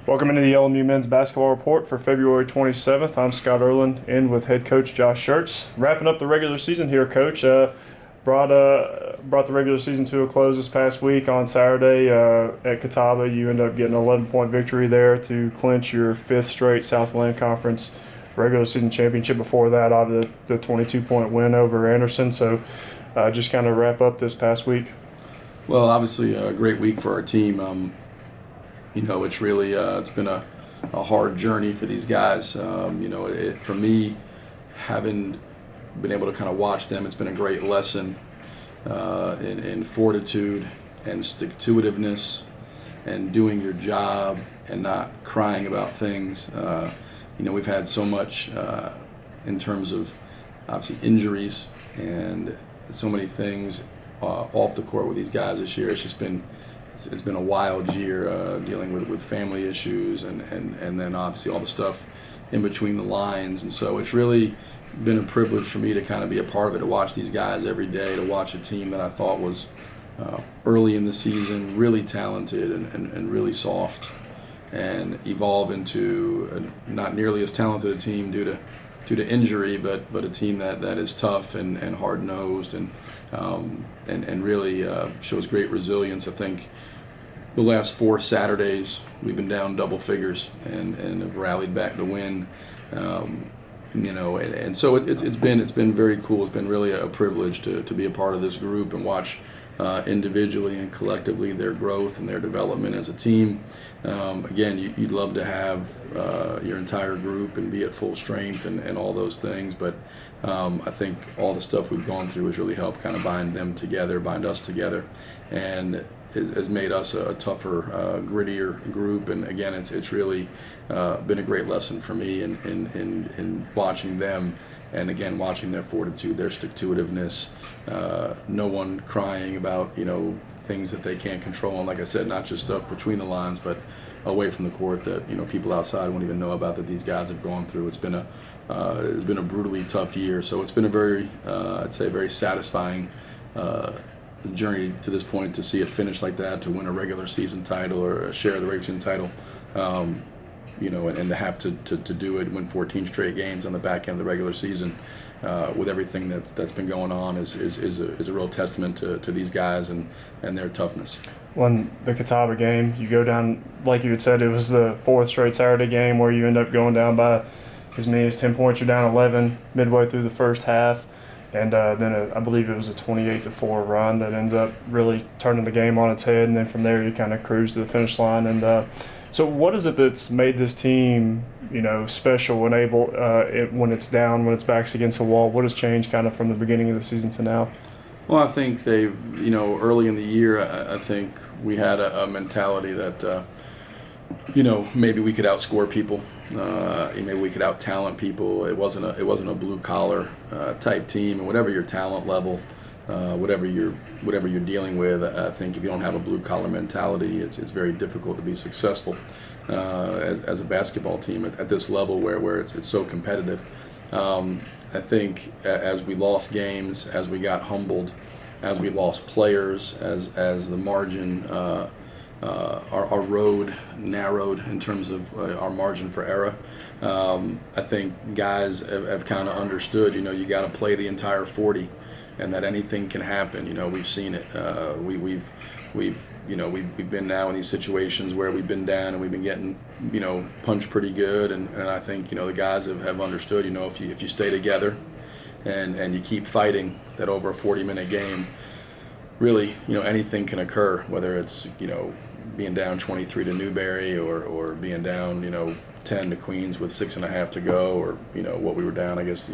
Welcome into the LMU men's basketball report for February 27th. I'm Scott Erlin, in with head coach Josh Schertz. Wrapping up the regular season here, Coach. Brought the regular season to a close this past week on Saturday at Catawba. You end up getting an 11-point victory there to clinch your fifth straight Southland Conference regular season championship. Before that, obviously the 22-point win over Anderson. So just kind of wrap up this past week. Well, obviously a great week for our team. It's really it's been a hard journey for these guys. For me, having been able to kind of watch them, it's been a great lesson in fortitude and stick-to-itiveness and doing your job and not crying about things. We've had so much in terms of obviously injuries and so many things off the court with these guys this year. It's been a wild year dealing with family issues and then obviously all the stuff in between the lines. And so it's really been a privilege for me to kind of be a part of it, to watch these guys every day, to watch a team that I thought was early in the season really talented and really soft, and evolve into not nearly as talented a team due to injury, but a team that is tough and hard-nosed and really shows great resilience. I think the last 4 Saturdays we've been down double figures and have rallied back to win. And so it's been very cool. It's been really a privilege to be a part of this group and watch individually and collectively their growth and their development as a team. Again, you'd love to have your entire group and be at full strength and all those things, but I think all the stuff we've gone through has really helped kind of bind us together, and has made us a tougher, grittier group. And again, it's really been a great lesson for me in watching them, and again watching their fortitude, their stick-to-itiveness, no one crying about things that they can't control, and like I said, not just stuff between the lines, but away from the court that people outside won't even know about, that these guys have gone through. It's been a brutally tough year, so it's been a very I'd say very satisfying journey to this point, to see it finish like that, to win a regular season title or a share of the regular season title, and to have to do it, win 14 straight games on the back end of the regular season, with everything that's been going on is a real testament to these guys and their toughness. Won the Catawba game, you go down, like you had said, it was the 4th straight Saturday game where you end up going down by as many as 10 points. You're down 11 midway through the first half. And then I believe it was a 28-4 run that ends up really turning the game on its head. And then from there, you kind of cruise to the finish line. And so what is it that's made this team, special and able when it's down, when its back's against the wall? What has changed kind of from the beginning of the season to now? Well, I think they've, early in the year, I think we had a mentality that, maybe we could outscore people. Maybe we could out-talent people. It wasn't a blue-collar type team, and whatever your talent level, whatever you're dealing with, I think if you don't have a blue-collar mentality, it's very difficult to be successful as a basketball team at this level where it's so competitive. I think as we lost games, as we got humbled, as we lost players, as the margin, our road narrowed in terms of our margin for error, I think guys have kind of understood, you got to play the entire 40, and that anything can happen. We've seen it. We've been now in these situations where we've been down and we've been getting, punched pretty good, and I think, the guys have understood, if you stay together and you keep fighting, that over a 40-minute game, really, anything can occur, whether it's, being down 23 to Newberry or being down, 10 to Queens with 6.5 to go, or what we were down, I guess,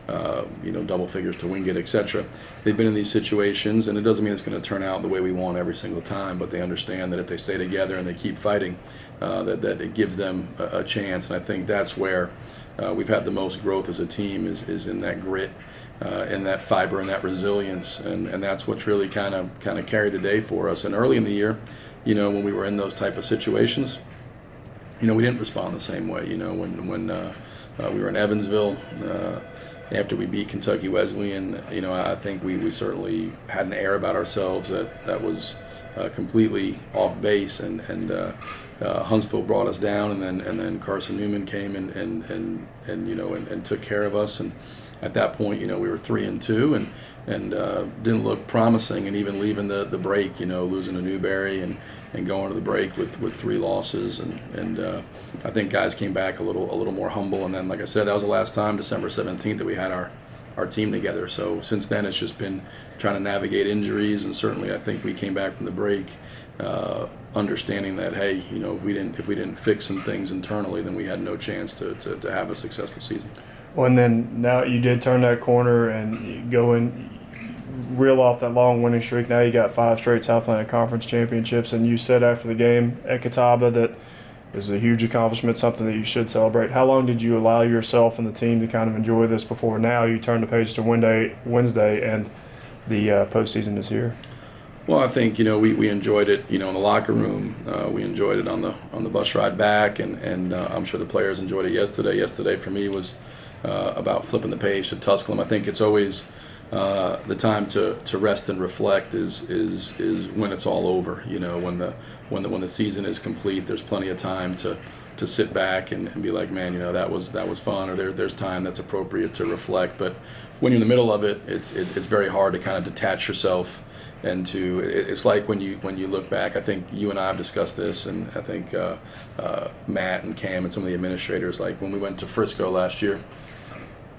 double figures to Wingate, etc. They've been in these situations, and it doesn't mean it's going to turn out the way we want every single time, but they understand that if they stay together and they keep fighting, that it gives them a chance. And I think that's where we've had the most growth as a team, is in that grit, in that fiber and that resilience, and that's what's really kind of carried the day for us. And early in the year, when we were in those type of situations, we didn't respond the same way. When we were in Evansville, after we beat Kentucky Wesleyan, I think we certainly had an air about ourselves that was completely off base, and Huntsville brought us down, and then Carson Newman came and took care of us. And at that point, we were 3-2 and didn't look promising. And even leaving the break, losing to Newberry and going to the break with 3 losses. And I think guys came back a little more humble. And then, like I said, that was the last time, December 17th, that we had our team together. So since then, it's just been trying to navigate injuries. And certainly, I think we came back from the break understanding that, hey, if we didn't fix some things internally, then we had no chance to have a successful season. Well, and then now you did turn that corner and you go and reel off that long winning streak. Now you got 5 straight Southland Conference championships, and you said after the game at Catawba that this is a huge accomplishment, something that you should celebrate. How long did you allow yourself and the team to kind of enjoy this before now you turn the page to Wednesday and the postseason is here? Well, I think we enjoyed it in the locker room. We enjoyed it on the bus ride back, and I'm sure the players enjoyed it yesterday. Yesterday for me was about flipping the page to Tusculum. I think it's always the time to rest and reflect is when it's all over. When the season is complete, there's plenty of time to sit back and be like, man, that was fun, or there's time that's appropriate to reflect. But when you're in the middle of it, it's very hard to kind of detach yourself. And it's like when you look back, I think you and I have discussed this, and I think Matt and Cam and some of the administrators, like when we went to Frisco last year,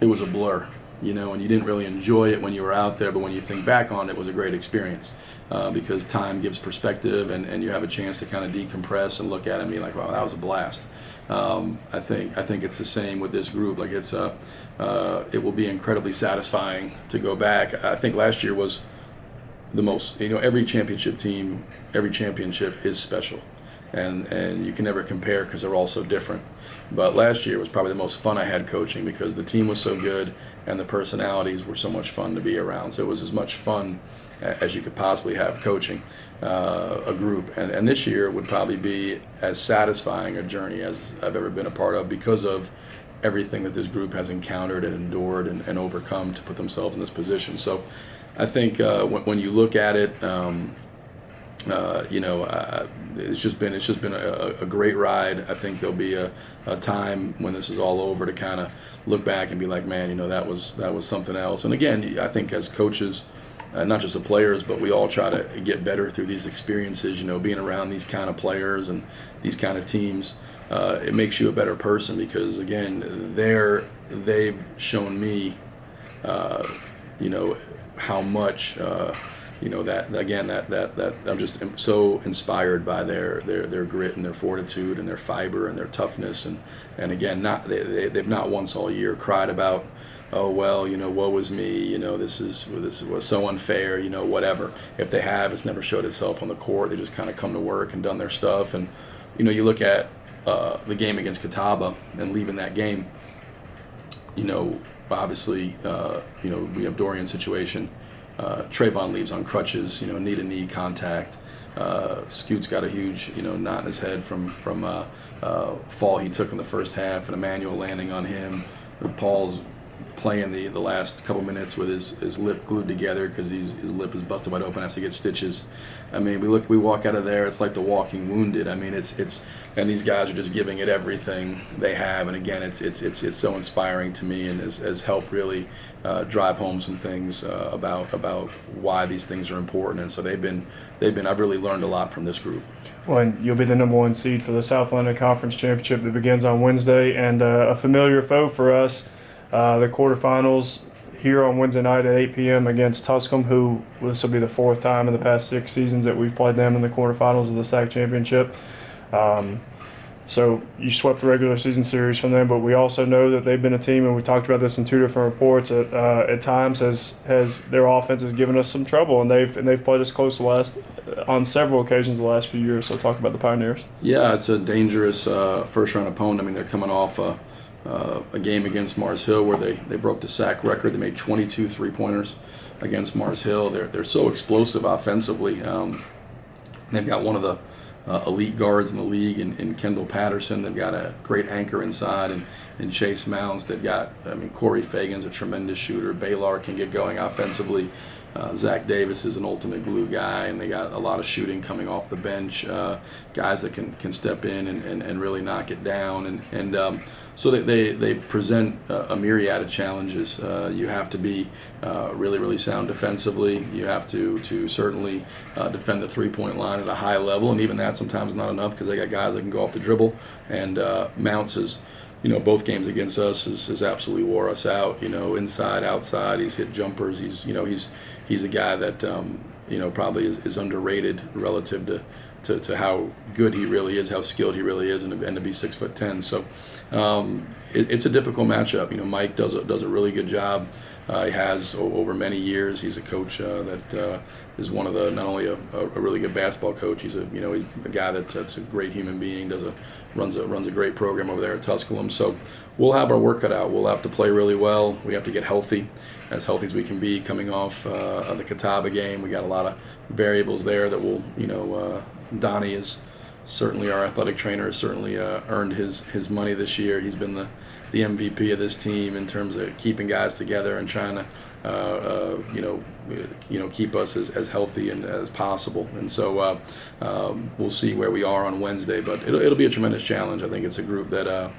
it was a blur, and you didn't really enjoy it when you were out there, but when you think back on it, it was a great experience because time gives perspective, and you have a chance to kind of decompress and look at it and be like, wow, that was a blast. I think it's the same with this group. Like it will be incredibly satisfying to go back. I think last year was the most, every championship team, every championship is special, and you can never compare because they're all so different. But last year was probably the most fun I had coaching because the team was so good and the personalities were so much fun to be around. So it was as much fun as you could possibly have coaching a group. And this year would probably be as satisfying a journey as I've ever been a part of because of everything that this group has encountered and endured and overcome to put themselves in this position. So I think when you look at it, it's just been a great ride. I think there'll be a time when this is all over to kind of look back and be like, man, that was something else. And again, I think as coaches, not just the players, but we all try to get better through these experiences. Being around these kind of players and these kind of teams, it makes you a better person because again, they've shown me, how much. That I'm just so inspired by their grit and their fortitude and their fiber and their toughness and again they've not once all year cried about, oh well, woe was me, this was so unfair, whatever. If they have, it's never showed itself on the court. They just kind of come to work and done their stuff. And you look at the game against Catawba and leaving that game, obviously we have Dorian's situation. Trayvon leaves on crutches, knee-to-knee contact. Scoot's got a huge, knot in his head from fall he took in the first half, and Emmanuel landing on him. Paul's playing the last couple minutes with his lip glued together because his lip is busted wide open, has to get stitches. I mean, we walk out of there, it's like the walking wounded. I mean, it's and these guys are just giving it everything they have, and again, it's so inspiring to me and has helped really drive home some things about why these things are important. And so I've really learned a lot from this group. Well, and you'll be the number 1 seed for the Southland Conference Championship that begins on Wednesday, and a familiar foe for us, the quarterfinals here on Wednesday night at 8 p.m. against Tusculum, who this will be the 4th time in the past 6 seasons that we've played them in the quarterfinals of the SAC Championship. So you swept the regular season series from them, but we also know that they've been a team, and we talked about this in 2 different reports. At times has their offense has given us some trouble, and they've played us close on several occasions the last few years. So talk about the Pioneers. Yeah, it's a dangerous first round opponent. I mean, they're coming off a game against Mars Hill where they broke the SAC record. They made 22 3-pointers against Mars Hill. They're so explosive offensively. They've got one of the elite guards in the league in Kendall Patterson. They've got a great anchor inside and Chase Mounds. They've got, Corey Fagan's a tremendous shooter. Baylor can get going offensively. Zach Davis is an ultimate glue guy, and they got a lot of shooting coming off the bench, guys that can step in and really knock it down. So they present a myriad of challenges. You have to be really, really sound defensively. You have to certainly defend the three-point line at a high level, and even that sometimes not enough because they got guys that can go off the dribble. And Mounts is, both games against us has absolutely wore us out. Inside, outside, he's hit jumpers. He's a guy that probably is underrated relative to how good he really is, how skilled he really is, and to be 6'10". So it's a difficult matchup. Mike does a really good job. He has over many years. He's a coach that is one of the not only a really good basketball coach. He's a guy that's a great human being. Runs a great program over there at Tusculum. So we'll have our work cut out. We'll have to play really well. We have to get healthy as we can be coming off the Catawba game. We got a lot of variables there that will Donnie is certainly our athletic trainer. Has certainly earned his money this year. He's been the MVP of this team in terms of keeping guys together and trying to keep us as healthy and as possible. And so we'll see where we are on Wednesday, but it'll be a tremendous challenge. I think it's a group that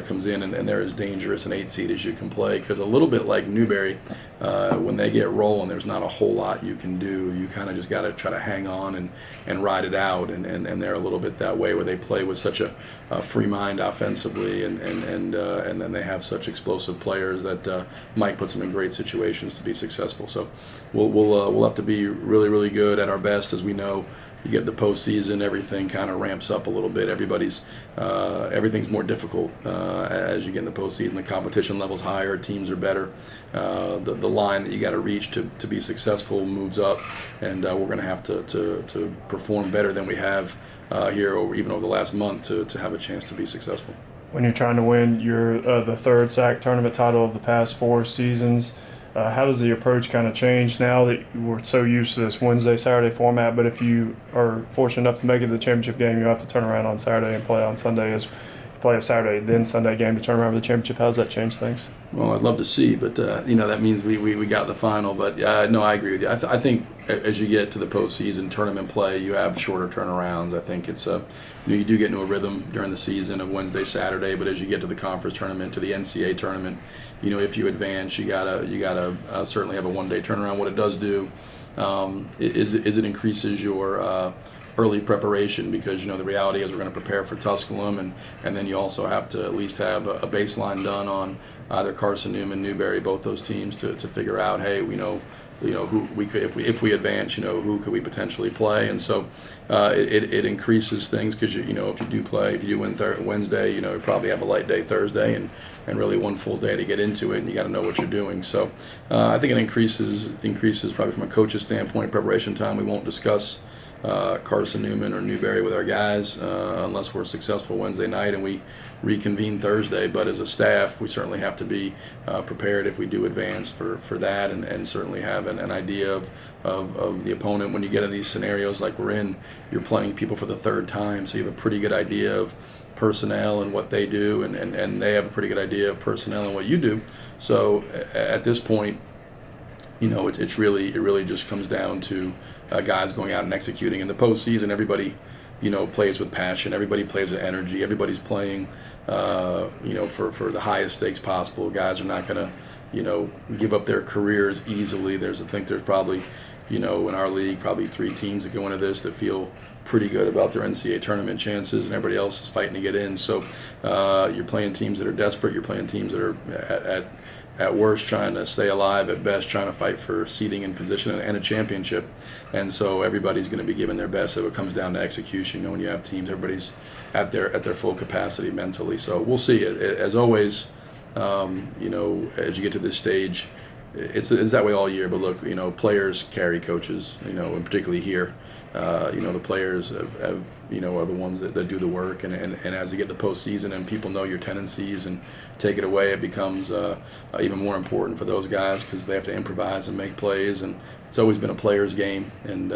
comes in and they're as dangerous an 8 seed as you can play, because a little bit like Newberry, when they get rolling, there's not a whole lot you can do. You kind of just got to try to hang on and ride it out, and they're a little bit that way where they play with such a free mind offensively, and then they have such explosive players that Mike puts them in great situations to be successful. So we'll have to be really, really good at our best. As we know, you get the postseason, everything kind of ramps up a little bit. Everything's more difficult as you get in the postseason. The competition level's higher, teams are better. The line that you got to reach to be successful moves up, and we're going to have to perform better than we have here even over the last month to have a chance to be successful. When you're trying to win the third SAC tournament title of the past 4 seasons, how does the approach kind of change now that we're so used to this Wednesday, Saturday format? But if you are fortunate enough to make it to the championship game, you have to turn around on Saturday and play on Sunday. As play a Saturday, then Sunday game to turn around for the championship. How does that change things? Well, I'd love to see, but that means we got the final. But no, I agree with you. I think as you get to the postseason tournament play, you have shorter turnarounds. I think it's you do get into a rhythm during the season of Wednesday, Saturday. But as you get to the conference tournament, to the NCAA tournament, if you advance, you gotta certainly have a 1-day turnaround. What it does do is it increases your early preparation, because the reality is we're going to prepare for Tusculum, and then you also have to at least have a baseline done on either Carson Newman, Newberry, both those teams to figure out, hey, we know who we could, if we advance, who could we potentially play. And so it increases things, because if you do win Wednesday, you probably have a light day Thursday and really one full day to get into it, and you got to know what you're doing. So I think it increases probably from a coach's standpoint, preparation time. We won't discuss Carson Newman or Newberry with our guys unless we're successful Wednesday night and we reconvene Thursday. But as a staff, we certainly have to be prepared if we do advance for that, and certainly have an idea of the opponent. When you get in these scenarios like we're in, you're playing people for the third time, so you have a pretty good idea of personnel and what they do, and they have a pretty good idea of personnel and what you do. So at this point, it really just comes down to guys going out and executing. In the postseason, everybody, plays with passion. Everybody plays with energy. Everybody's playing, for the highest stakes possible. Guys are not going to, give up their careers easily. I think there's probably, in our league, probably 3 teams that go into this that feel pretty good about their NCAA tournament chances, and everybody else is fighting to get in. So you're playing teams that are desperate. You're playing teams that are at worst trying to stay alive, at best trying to fight for seeding and position and a championship. And so everybody's going to be giving their best. So it comes down to execution. When you have teams, everybody's at their full capacity mentally. So we'll see. As always, as you get to this stage, it's that way all year. But look, players carry coaches. And particularly here, the players have are the ones that do the work. And as you get the postseason and people know your tendencies and take it away, it becomes even more important for those guys, because they have to improvise and make plays. And it's always been a player's game. And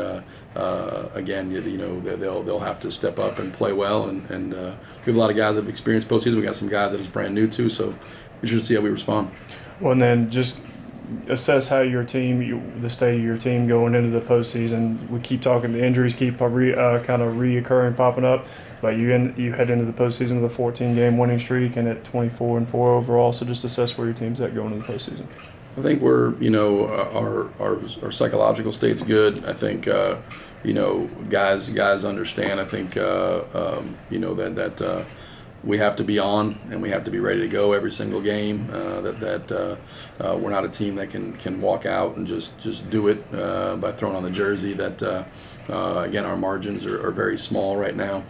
again, they'll have to step up and play well. And we have a lot of guys that have experienced postseason. We got some guys that is brand new too. So we should see how we respond. Well, and then just assess how your team, the state of your team going into the postseason. We keep talking, the injuries keep kind of reoccurring, popping up, but you head into the postseason with a 14-game winning streak and at 24-4 overall. So just assess where your team's at going into the postseason. I think we're, our psychological state's good. I think, guys understand. I think, that we have to be on and we have to be ready to go every single game. We're not a team that can walk out and just do it by throwing on the jersey. Again, our margins are very small right now.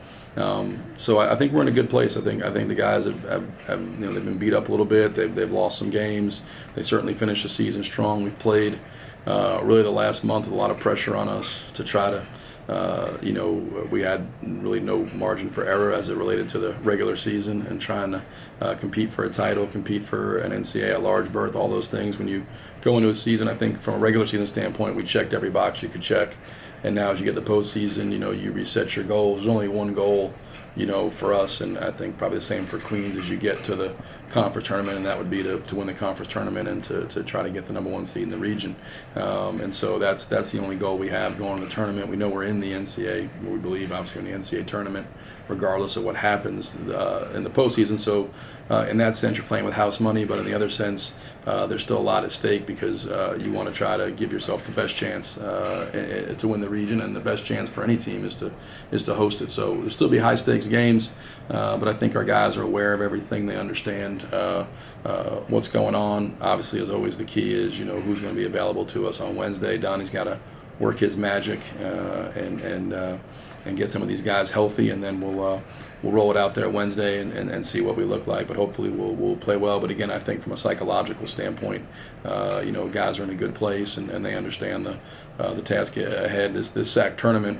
So I think we're in a good place. I think the guys have they've been beat up a little bit. They've lost some games. They certainly finished the season strong. We've played really the last month with a lot of pressure on us to try to. We had really no margin for error as it related to the regular season and trying to compete for a title, compete for an NCAA, a large berth, all those things. When you go into a season, I think from a regular season standpoint, we checked every box you could check. And now as you get the postseason, you reset your goals. There's only one goal, for us, and I think probably the same for Queens as you get to the conference tournament, and that would be to win the conference tournament and to try to get the number one seed in the region. And so that's the only goal we have going to the tournament. We know we're in the NCAA. We believe, obviously, in the NCAA tournament, regardless of what happens in the postseason. So in that sense, you're playing with house money, but in the other sense, there's still a lot at stake because you want to try to give yourself the best chance to win the region, and the best chance for any team is to host it. So there'll still be high stakes games, but I think our guys are aware of everything. They understand what's going on. Obviously, as always, the key is who's going to be available to us on Wednesday. Donnie's got to work his magic and get some of these guys healthy, and then we'll roll it out there Wednesday and see what we look like. But hopefully we'll play well. But again, I think from a psychological standpoint, guys are in a good place and they understand the task ahead. This SAC tournament,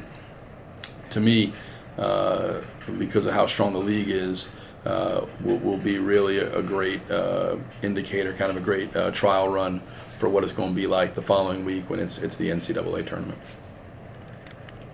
to me, because of how strong the league is, will be really a great indicator, kind of a great trial run for what it's going to be like the following week when it's the NCAA tournament.